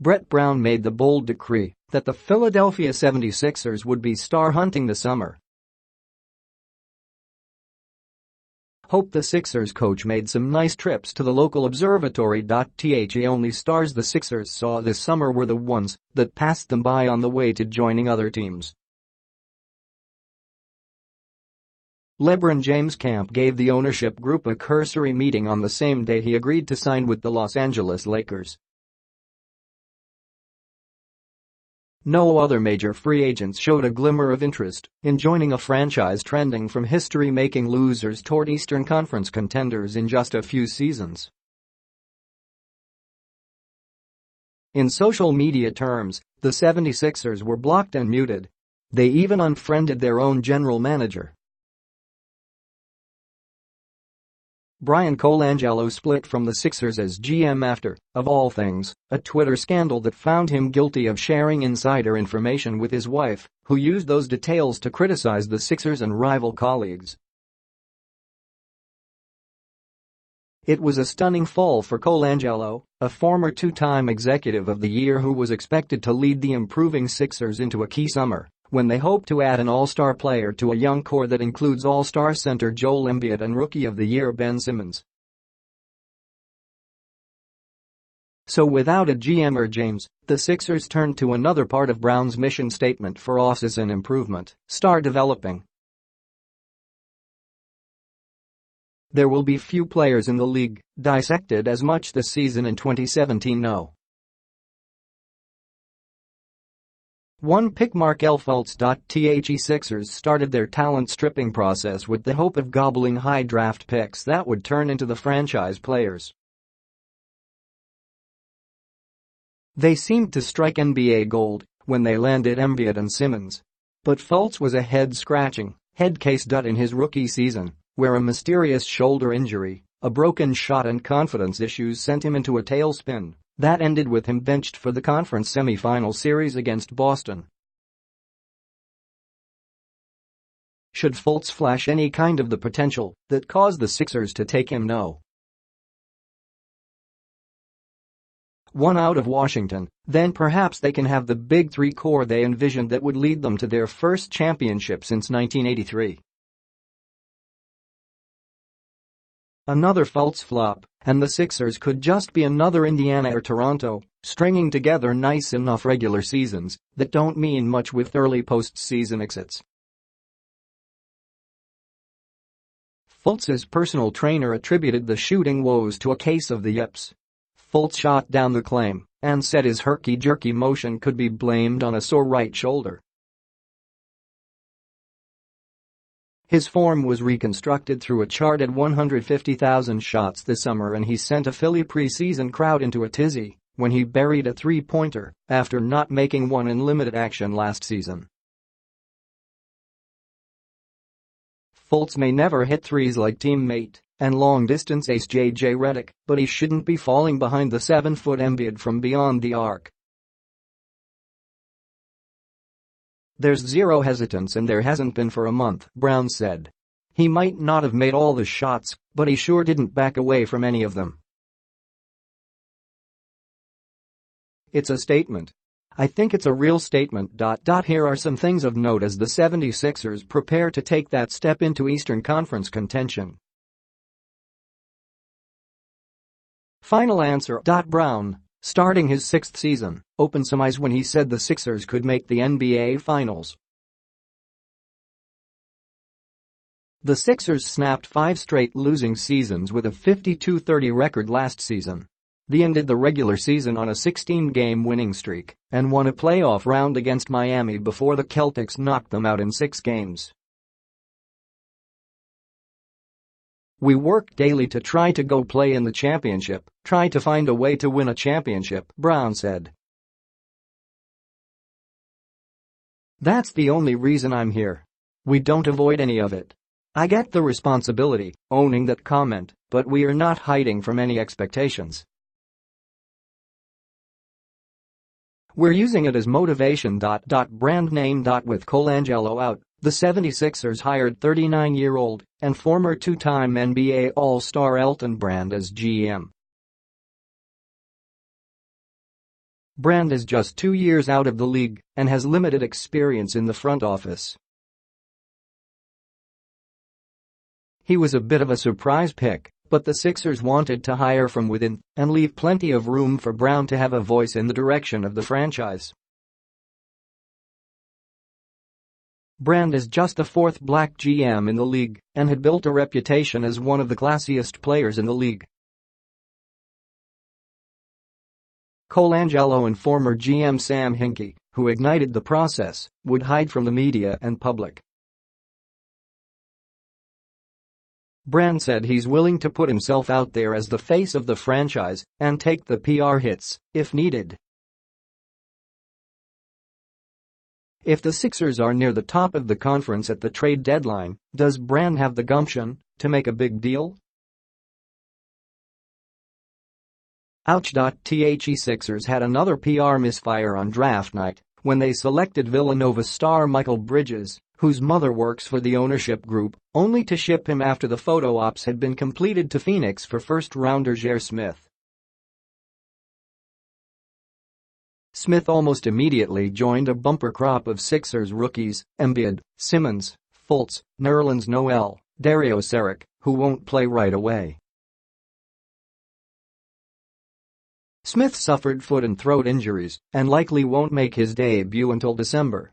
Brett Brown made the bold decree that the Philadelphia 76ers would be star hunting this summer. Hope the Sixers coach made some nice trips to the local observatory. The only stars the Sixers saw this summer were the ones that passed them by on the way to joining other teams. LeBron James' camp gave the ownership group a cursory meeting on the same day he agreed to sign with the Los Angeles Lakers. No other major free agents showed a glimmer of interest in joining a franchise trending from history-making losers toward Eastern Conference contenders in just a few seasons. In social media terms, the 76ers were blocked and muted. They even unfriended their own general manager. Brian Colangelo split from the Sixers as GM after, of all things, a Twitter scandal that found him guilty of sharing insider information with his wife, who used those details to criticize the Sixers and rival colleagues. It was a stunning fall for Colangelo, a former two-time Executive of the Year who was expected to lead the improving Sixers into a key summer when they hope to add an all-star player to a young core that includes all-star center Joel Embiid and Rookie of the Year Ben Simmons. So without a GM or James, the Sixers turned to another part of Brown's mission statement for off-season improvement: start developing. There will be few players in the league dissected as much this season in 2017. No. One pick Markelle Fultz. The Sixers started their talent stripping process with the hope of gobbling high draft picks that would turn into the franchise players. They seemed to strike NBA gold when they landed Embiid and Simmons. But Fultz was a head-scratching head case in his rookie season, where a mysterious shoulder injury, a broken shot and confidence issues sent him into a tailspin that ended with him benched for the conference semi-final series against Boston. Should Fultz flash any kind of the potential that caused the Sixers to take him? No. One out of Washington, then perhaps they can have the big three core they envisioned that would lead them to their first championship since 1983. Another Fultz flop, and the Sixers could just be another Indiana or Toronto, stringing together nice enough regular seasons that don't mean much with early postseason exits. Fultz's personal trainer attributed the shooting woes to a case of the yips. Fultz shot down the claim and said his herky-jerky motion could be blamed on a sore right shoulder. His form was reconstructed through a chart at 150,000 shots this summer, and he sent a Philly preseason crowd into a tizzy when he buried a three-pointer after not making one in limited action last season. Fultz may never hit threes like teammate and long-distance ace J.J. Redick, but he shouldn't be falling behind the 7-foot Embiid from beyond the arc. There's zero hesitance, and there hasn't been for a month, Brown said. He might not have made all the shots, but he sure didn't back away from any of them. It's a statement. I think it's a real statement. Here are some things of note as the 76ers prepare to take that step into Eastern Conference contention. Final answer. Brown, starting his sixth season, opened some eyes when he said the Sixers could make the NBA Finals. The Sixers snapped 5 straight losing seasons with a 52-30 record last season. They ended the regular season on a 16-game winning streak and won a playoff round against Miami before the Celtics knocked them out in 6 games. We work daily to try to go play in the championship, try to find a way to win a championship, Brown said. That's the only reason I'm here. We don't avoid any of it. I get the responsibility, owning that comment, but we are not hiding from any expectations. We're using it as motivation. Brand name. With Colangelo out, the 76ers hired 39-year-old and former two-time NBA All-Star Elton Brand as GM. Brand is just 2 years out of the league and has limited experience in the front office. He was a bit of a surprise pick, but the Sixers wanted to hire from within and leave plenty of room for Brown to have a voice in the direction of the franchise. Brand is just the fourth black GM in the league and had built a reputation as one of the classiest players in the league. Colangelo and former GM Sam Hinkie, who ignited the process, would hide from the media and public. Brand said he's willing to put himself out there as the face of the franchise and take the PR hits, if needed. If the Sixers are near the top of the conference at the trade deadline, does Brand have the gumption to make a big deal? The Sixers had another PR misfire on draft night when they selected Villanova star Michael Bridges, whose mother works for the ownership group, only to ship him after the photo ops had been completed to Phoenix for first-rounder J.R. Smith. Smith almost immediately joined a bumper crop of Sixers rookies: Embiid, Simmons, Fultz, Nerlens Noel, Dario Saric, who won't play right away. Smith suffered foot and throat injuries and likely won't make his debut until December.